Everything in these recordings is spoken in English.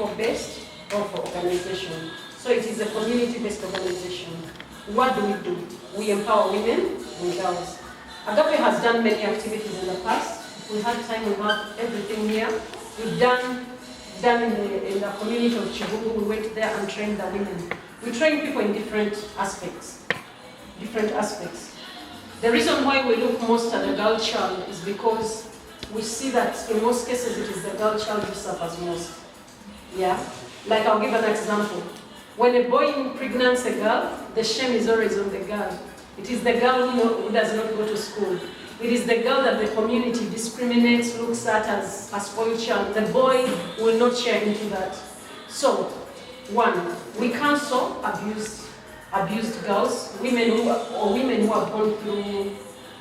people-based or for organization. So it is a community-based organization. What do? We empower women and girls. Agape has done many activities in the past. We had time, we have everything here. We've done in the community of Chibugu, we went there and trained the women. We train people in different aspects. The reason why we look most at the girl child is because we see that in most cases it is the girl child who suffers most. Yeah? Like I'll give an example. When a boy impregnates a girl, the shame is always on the girl. It is the girl who does not go to school. It is the girl that the community discriminates, looks at as a spoiled child. The boy will not share into that. So, one, we counsel abused girls, women who have gone through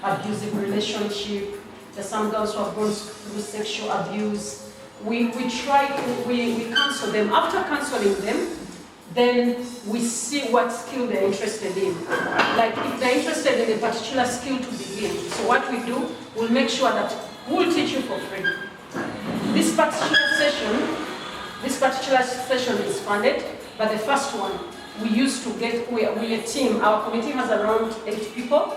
abusive relationship. There's some girls who have gone through sexual abuse. We counsel them. After counseling them, then we see what skill they're interested in. Like if they're interested in a particular skill to begin. So what we do, we'll make sure that we'll teach you for free. This particular session is funded, but the first one, we used to get, we're a team. Our committee has around 8 people.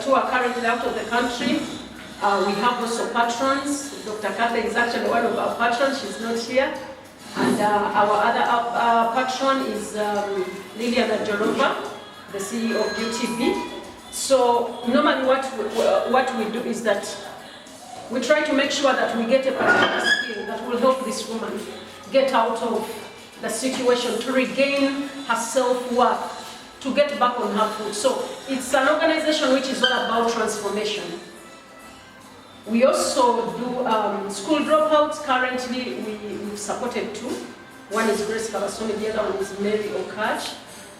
Two are currently out of the country. We have also patrons. Dr. Katha is actually one of our patrons. She's not here. And our other patron is Liliana Jorova, the CEO of UTB. So normally what we do is that we try to make sure that we get a particular skill that will help this woman get out of the situation, to regain her self-worth, to get back on her foot. So it's an organization which is all about transformation. We also do school dropouts. Currently, we've supported 2. One is Grace Kabasoni, the other one is Mary Okaj.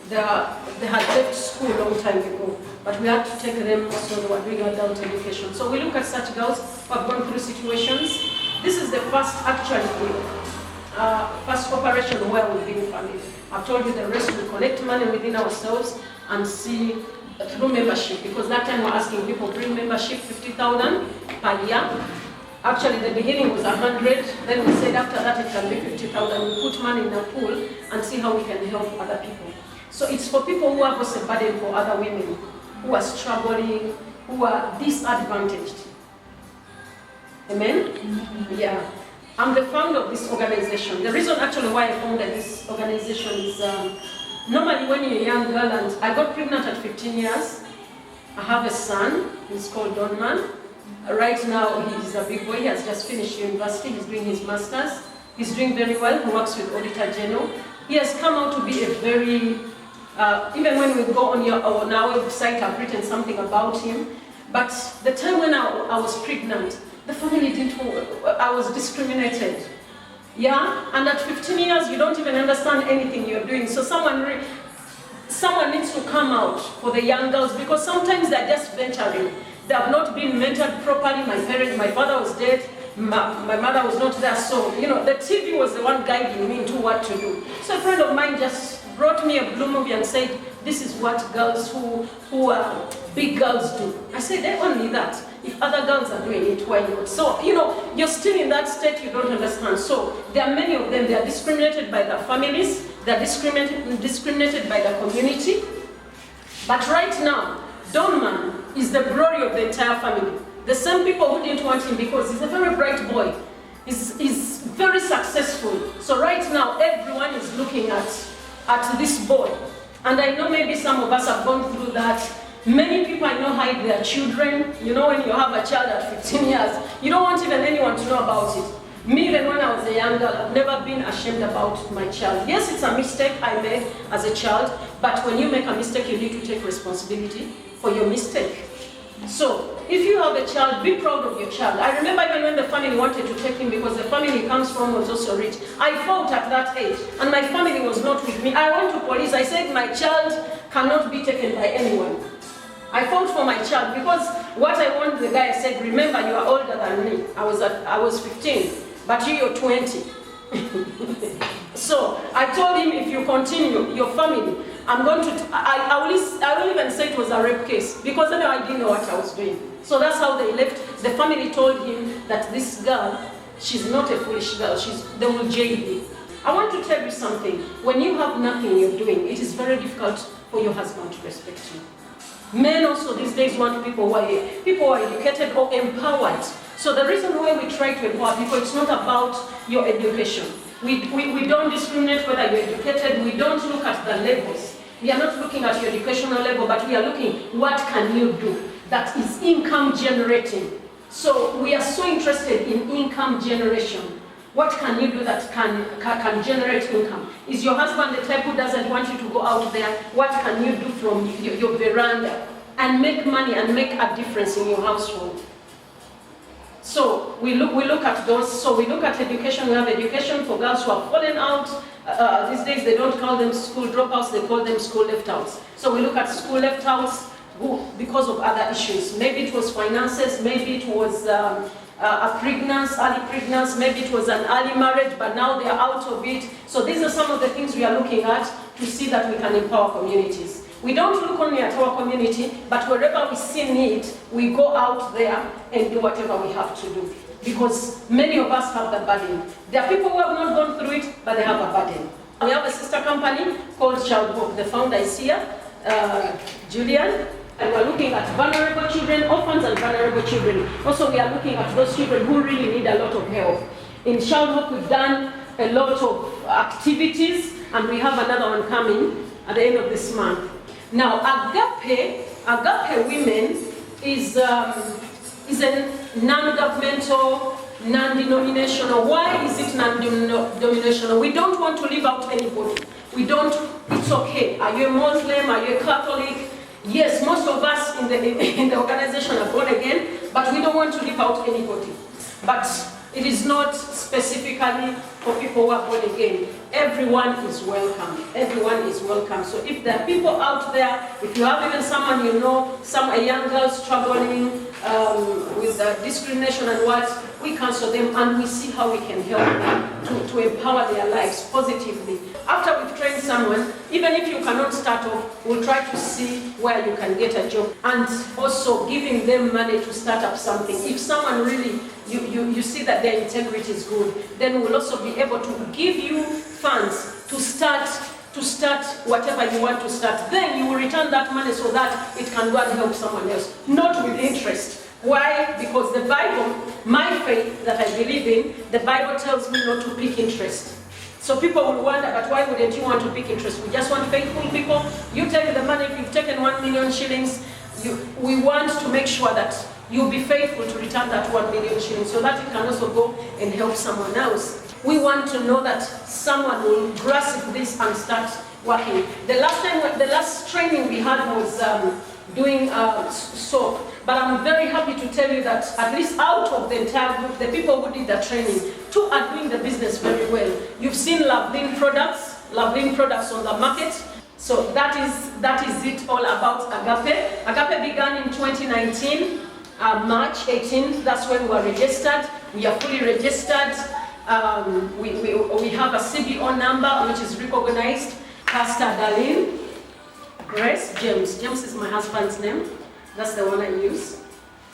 They had left school a long time ago, but we had to take them, so they were doing adult education. So we look at such girls who have gone through situations. This is the first operation where we've been funded. I've told you the rest, we collect money within ourselves and see through membership, because that time we're asking people to bring membership 50,000 per year. Actually, the beginning was 100. Then we said after that it can be 50,000. We put money in a pool and see how we can help other people. So it's for people who have also a burden for other women who are struggling, who are disadvantaged. Amen? Mm-hmm. Yeah. I'm the founder of this organization. The reason actually why I founded this organization is normally when you're a young girl, and I got pregnant at 15 years, I have a son, he's called Donman. Right now he's a big boy, he has just finished university, he's doing his master's. He's doing very well, he works with Auditor General. He has come out to be a very, even when we go on our website, I've written something about him. But the time when I was pregnant, the family I was discriminated. Yeah, and at 15 years, you don't even understand anything you're doing. So someone needs to come out for the young girls, because sometimes they're just venturing. They have not been mentored properly. My father was dead. My mother was not there. So, the TV was the one guiding me into what to do. So a friend of mine just brought me a blue movie and said, this is what girls who are big girls do. I said, only that. If other girls are doing it, why not? So, you're still in that state, you don't understand. So, there are many of them, they are discriminated by their families, they are discriminated by the community. But right now, Donman is the glory of the entire family. The same people who didn't want him because he's a very bright boy. He's very successful. So right now, everyone is looking at this boy. And I know maybe some of us have gone through that. Many people I know hide their children. When you have a child at 15 years, you don't want even anyone to know about it. Me, even when I was a young girl, I've never been ashamed about my child. Yes, it's a mistake I made as a child, but when you make a mistake, you need to take responsibility for your mistake. So, if you have a child, be proud of your child. I remember even when the family wanted to take him, because the family he comes from was also rich. I fought at that age, and my family was not with me. I went to police. I said my child cannot be taken by anyone. I fought for my child, because what I want, the guy said, remember, you are older than me. I was 15, but you're 20. So I told him, if you continue, your family, I'm going to, I will even say it was a rape case, because then I didn't know what I was doing. So that's how they left. The family told him that this girl She's not a foolish girl. They will jail you. I want to tell you something. When you have nothing you're doing, it is very difficult for your husband to respect you. Men also these days want people who are educated or empowered. So the reason why we try to empower people, it's not about your education. We don't discriminate whether you're educated. We don't look at the levels. We are not looking at your educational level, but we are looking what can you do that is income generating. So we are so interested in income generation. What can you do that can generate income? Is your husband the type who doesn't want you to go out there? What can you do from your veranda and make money and make a difference in your household? So we look at those. So we look at education. We have education for girls who have fallen out. These days they don't call them school dropouts, they call them school left outs. So we look at school left outs because of other issues. Maybe it was finances, maybe it was a pregnancy, early pregnancy, maybe it was an early marriage, but now they are out of it. So these are some of the things we are looking at to see that we can empower communities. We don't look only at our community, but wherever we see need, we go out there and do whatever we have to do. Because many of us have the burden. There are people who have not gone through it, but they have a burden. We have a sister company called Child Hope. The founder is here, Julian. And we're looking at vulnerable children, orphans and vulnerable children. Also, we are looking at those children who really need a lot of help. In Child Hope, we've done a lot of activities, and we have another one coming at the end of this month. Now, Agape Women is a non-governmental, non-denominational. Why is it non-denominational? We don't want to leave out anybody. It's okay. Are you a Muslim? Are you a Catholic? Yes, most of us in the organization are born again, but we don't want to leave out anybody. But it is not specifically for people who are born again. Everyone is welcome. Everyone is welcome. So if there are people out there, if you have even someone you know, some young girls struggling with discrimination and what, we counsel them and we see how we can help them to empower their lives positively. After we've trained someone, even if you cannot start off, we'll try to see where you can get a job and also giving them money to start up something. If someone really, you see that their integrity is good, then we'll also be able to give you funds to start whatever you want to start. Then you will return that money so that it can go and help someone else, not with interest. Why? Because the Bible, my faith that I believe in, the Bible tells me not to pick interest. So people will wonder, but why wouldn't you want to pick interest? We just want faithful people. You take the money, if you've taken 1 million shillings, we want to make sure that you'll be faithful to return that 1 million shillings so that you can also go and help someone else. We want to know that someone will grasp this and start working. The last training we had was doing soap. But I'm very happy to tell you that at least out of the entire group, the people who did the training, 2 are doing the business very well. You've seen Loveline products on the market. So that is it all about Agape. Agape began in 2019, March 18th. That's when we were registered. We are fully registered. We have a CBO number which is recognized. Pastor Darlene, Grace, James. James is my husband's name. That's the one I use.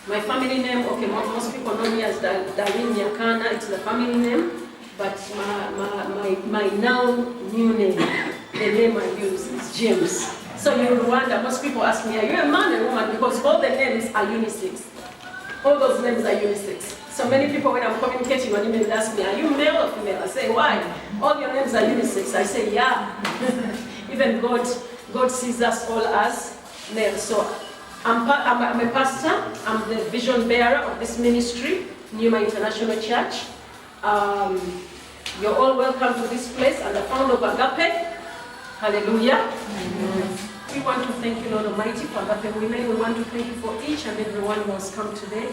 My family name, okay, most people know me as Darlene Nyakana, it's the family name, but my now new name, the name I use is James. So you will wonder, most people ask me, are you a man or woman? Because all the names are unisex. All those names are unisex. So many people, when I'm communicating on email, ask me, are you male or female? I say, why? All your names are unisex. I say, yeah. Even God sees us all as male. So I'm a pastor. I'm the vision bearer of this ministry, Numa International Church. You're all welcome to this place and the founder of Agape. Hallelujah. Amen. We want to thank you, Lord Almighty, for Agape Women. We want to thank you for each and every one who has come today.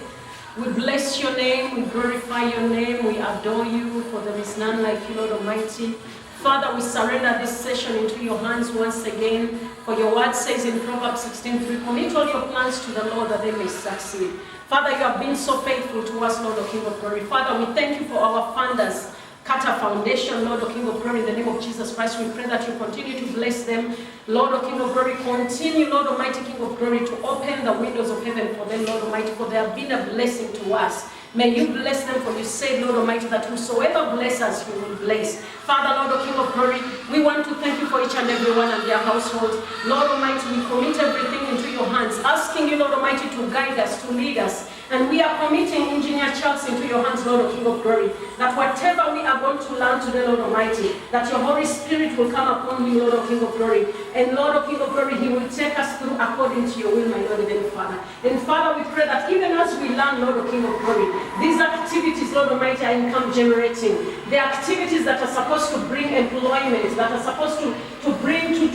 We bless your name, we glorify your name, we adore you, for there is none like you, Lord Almighty. Father, we surrender this session into your hands once again, for your word says in Proverbs 16:3, commit all your plans to the Lord that they may succeed. Father, you have been so faithful to us, Lord, O King of Glory. Father, we thank you for our funders, Carter Foundation, Lord, O King of Glory, in the name of Jesus Christ. We pray that you continue to bless them. Lord, O King of Glory, continue, Lord Almighty, King of Glory, to open the windows of heaven for them, Lord Almighty, for they have been a blessing to us. May you bless them, for you say, Lord Almighty, that whosoever blesses, you will bless. Father, Lord, O King of Glory, we want to thank you for each and every one and their households. Lord Almighty, we commit everything into your hands, asking you, Lord Almighty, to guide us, to lead us. And we are committing Engineer Charles into your hands, Lord, O King of Glory, that whatever we are going to learn today, Lord Almighty, that your Holy Spirit will come upon you, Lord, O King of Glory. And Lord, O King of Glory, he will take us through according to your will, my Lord, Heavenly Father. And Father, we pray that even as we learn, Lord, O King of Glory, these activities, Lord Almighty, are income generating. The activities that are supposed to bring employment, that are supposed to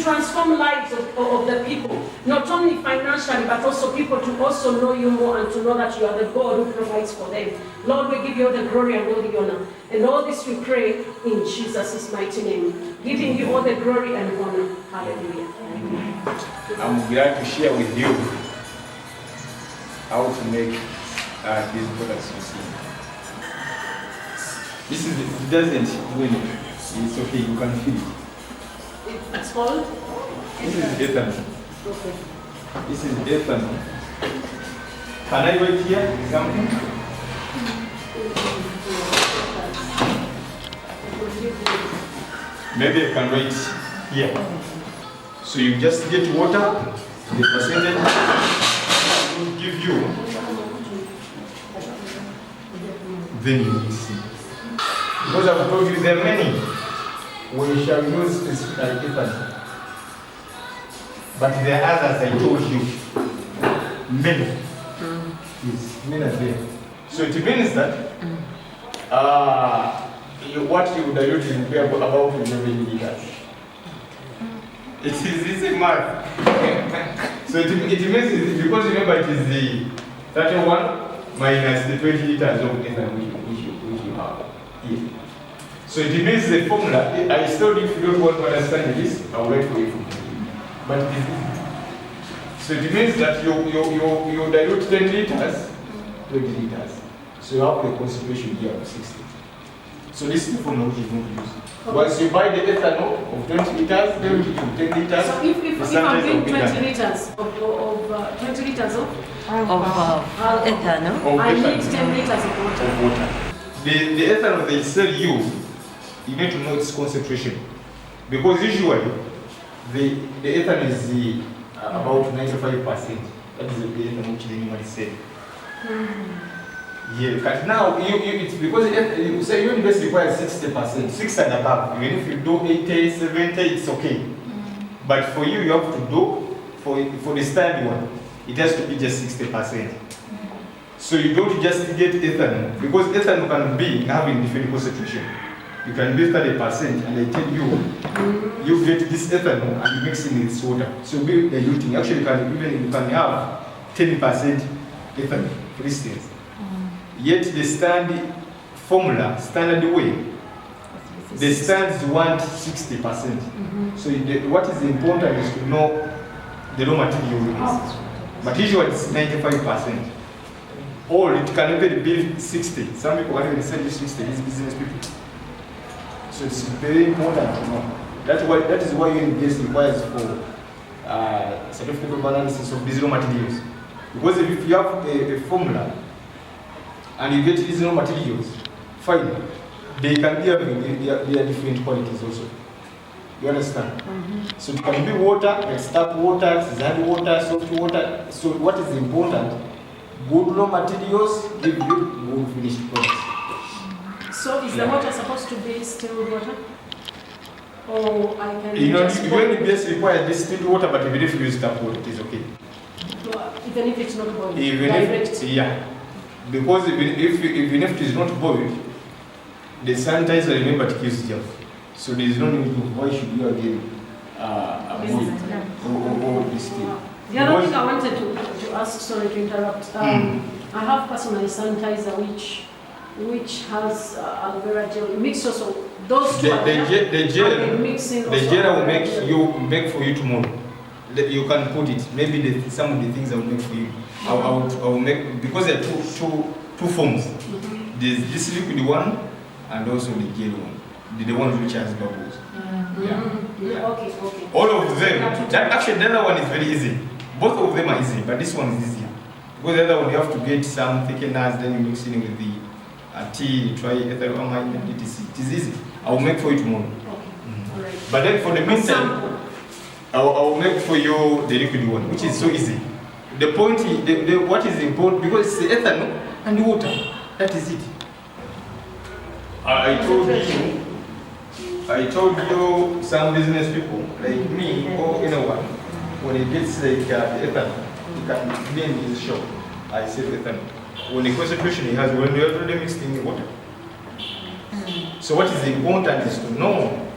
transform lives of the people, not only financially, but also people to also know you more and to know that you are the God who provides for them. Lord, we give you all the glory and all the honor. And all this we pray in Jesus' mighty name, giving you all the glory and honor. Hallelujah. Amen. I'm glad to share with you how to make these products you see. This is, it doesn't win it. It's okay, you can feel it. It's called? This is ethanol. Okay. This is ethanol. Can I write here something? Maybe I can write here. So you just get water, the percentage will give you, then you will see. Because I've told you there are many, we shall use specific ethanol. But there are others I told you, many. Yes, many are there. So it means that what you dilute will be about 11 liters. It is easy math. So it means, because remember it is the 31 minus the 20 liters of ethanol which you have here. So it means the formula, I still, if you don't want to understand this, I'll write for you. But it is, so it means that you dilute 10 liters, 20 liters. So you have the concentration here of 60. So this is the formula which you're going to use. Okay. Once you buy the ethanol of 20 liters, they will give you 10 liters. So if I'm doing 20 liters of 20 liters of ethanol, I need 10 liters of water. The ethanol they sell you need to know its concentration. Because usually, the ethanol is about 95%. That is the ethanol which they normally sell. Yeah, but now it's because you say your invest requires 60%, 60 and above. Even if you do 80, 70, it's okay. But for you, you have to do for the standard one, it has to be just 60%. So you don't just get ethanol, because ethanol can be having different concentration. You can be 30%, and I tell you, you get this ethanol and you mix it with this water. So you'll be diluting. Actually, you can have 10% ethanol, for instance. Yet the standard formula, standard way, the standards want 60%. So what is important is to know the raw material you use. But usually it's 95%. Or it can even be 60. Some people can even sell you 60, these business people. So it's very important to know. That is why UNBS requires for certificate of analysis of these raw materials. Because if you have a formula, and you get these raw materials, fine. They can be having their different qualities also. You understand? So it can be water, like tap water, sand water, soft water. So what is important? Good raw materials give you good finished products. So is the water supposed to be distilled water? Or I can UNBS requires distilled water, but even if you use tap water, it is okay. Even if it's not boiled? Even if, yeah. Because even if it is not boiled, the sanitizer, remember, to use gel. So there is no need to, why should you again boil or distill? The other thing I wanted to ask, sorry to interrupt, I have personally sanitizer which has aloe vera gel. Mix also those two. The gel will make for you tomorrow. You can put it. Maybe some of the things I will make for you. I will make, because there are two forms. There's this liquid one and also the gel one. The one which has bubbles. Yeah. Okay. All of them. Actually, the other one is very easy. Both of them are easy, but this one is easier. Because the other one you have to get some thickeners, then you mix it with the tea, try ethylamine, and etc. It is easy. I will make for you tomorrow. Okay. All right. But then for the meantime, I will make for you the liquid one, which is so easy. The point is, what is important, because it's the ethanol and the water. That is it. I told you some business people like me or anyone, when it gets like ethanol, you can be in his shop. I say ethanol. When the concentration he has, when you have already mixed in the water. So what is important is to know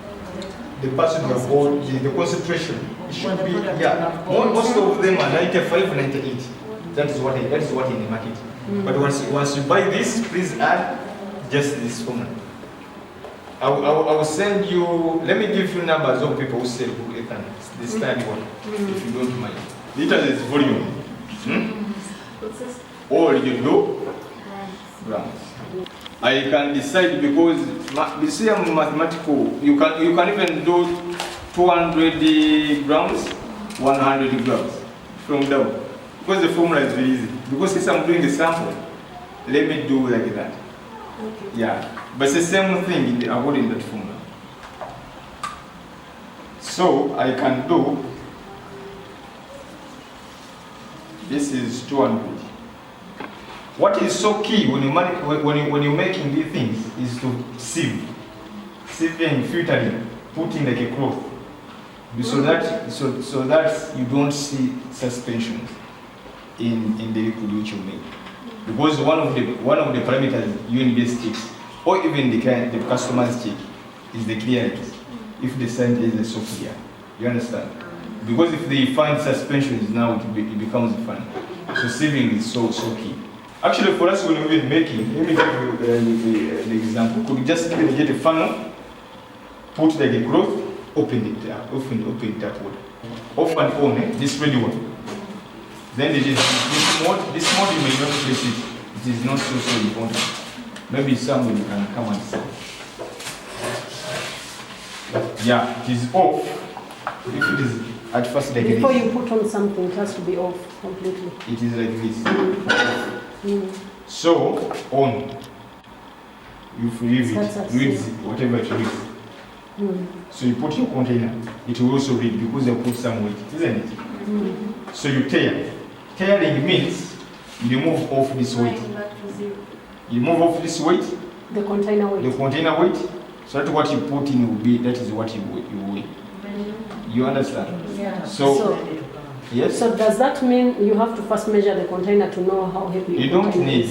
the person you hold, the concentration. It should be, yeah. Most of them are 95, 98. That is what in the market. But once you buy this, please add just this formula. I will send you, let me give you numbers of people who sell good ethanol, the standard one, if you don't mind. Liters is volume. Or you do grams. I can decide because you see I'm mathematical. You can even do 200 grams, 100 grams from down. Because the formula is very easy. Because since I'm doing the sample, let me do like that. Okay. Yeah. But it's the same thing according to that formula. So I can do, this is 200. What is so key when you're making these things is to sieve. Sieving, filtering, putting like a cloth. So that you don't see suspension in the liquid which you make. Because one of the parameters UNBS checks, or even the customer's check, is the clearance. If the scent is so clear, you understand? Because if they find suspensions now, it becomes fun. So sieving is so key. Actually, for us when we're making, let me give you the example. Could you just get a funnel, put like a cloth, open it up, open that water. Off and on, this ready one. Then it is this mode you may not place it. It is not so important. Maybe someone can come and see. Yeah, it is off. If it is at first like before this. You put on something, it has to be off completely. It is like this. So on. You leave it, read whatever it reads. So you put your container, it will also read because they put some weight, isn't it? So you tear. Tearing means you remove off this weight. You move off this weight. The container weight. The container weight. So that what you put in will be, that is what you weigh. You understand? Yeah. So yes. So does that mean you have to first measure the container to know how heavy you don't need?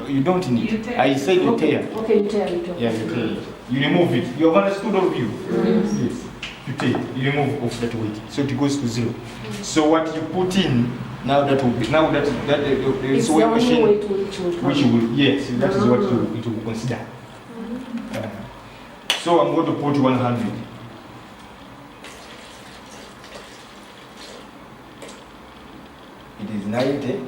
You don't need. I said you tear. Okay, you tear it. Yeah, you tear it. You remove it. You have understood of you. Yes. You take. You remove off that weight, so it goes to zero. So what you put in now that will be there is weight machine which will yes, that is what it will consider. So I'm going to put 100. It is 90.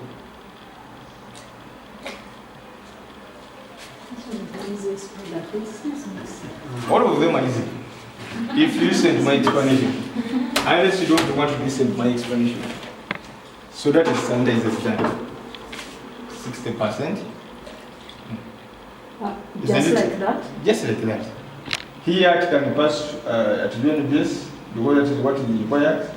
All of them are easy. If you listen to my explanation, unless you don't want to listen to my explanation. So that is standardized done. 60%. Just like that? Just like that. Here it can pass at the end of this, because that is what is required.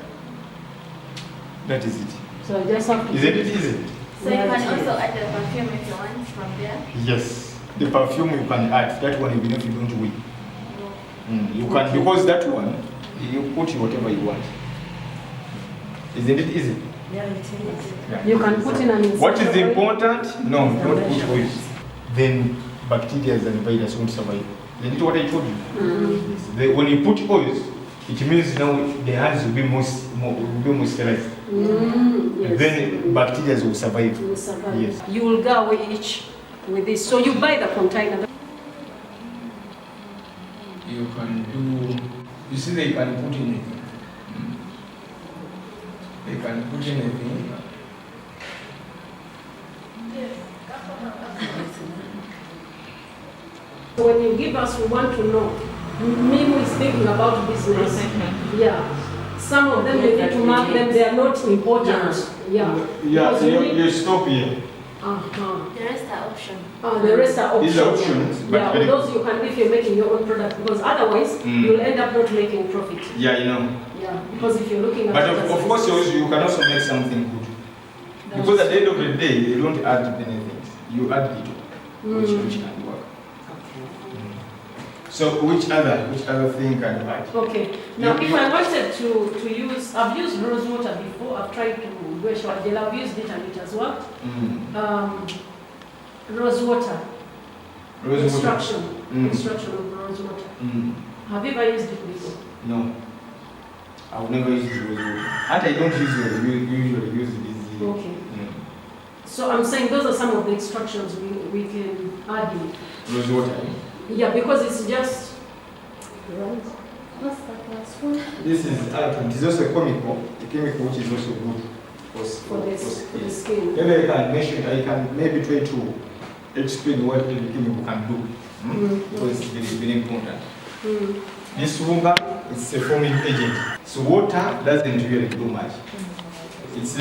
That is it. So I just have to. Isn't it easy? So you can also add the perfume if you want from there? Yes. The perfume you can add, that one even if you don't weigh. You can, because that one, you put whatever you want. Isn't it easy? Yeah, it is. Yeah. You can put in an insect. What is important? No, don't put oil. Then bacteria and virus won't survive. Isn't it what I told you? Yes. When you put oils, it means now the hands will be moisturized. Yes. Then bacteria will survive. You will survive. Yes. You will go away each with this. So you buy the container. You can do, you see they can put in anything. They can put in anything. When you give us, we want to know. Me who is thinking about business. Yeah. Some of them, you need to mark them, they are not important. Yeah. Yeah, Because so you need- you stop here. Uh-huh. The rest are option. The rest are options. These are options, but Yeah, very- those you can if you're making your own product, because otherwise you'll end up not making profit. Yeah, you know. Yeah, because if you're looking at But it as of a course, business, you can also make something good. that's- Because at the end of the day, you don't add benefits. You add little, which can work. So which other thing can you add? Okay. Now, You- if I wanted to use, I've used rose water before. I've tried to go shower gel. I've used it and it has worked. Rose water. Rose water. Extraction. Mm. Extraction of rose water. Mm. Have you ever used it before? No. I would never use rose water. And I don't usually use this. Okay. So I'm saying those are some of the extractions we can add in. Rose water. Yeah, because it's just. What's that last one? This is alkaline. It is also a chemical which is also good For the skin. Maybe I can mention, I can maybe try to explain what the chemical can do. Because it's very important. This runga is a foaming agent. So water doesn't really do much. It's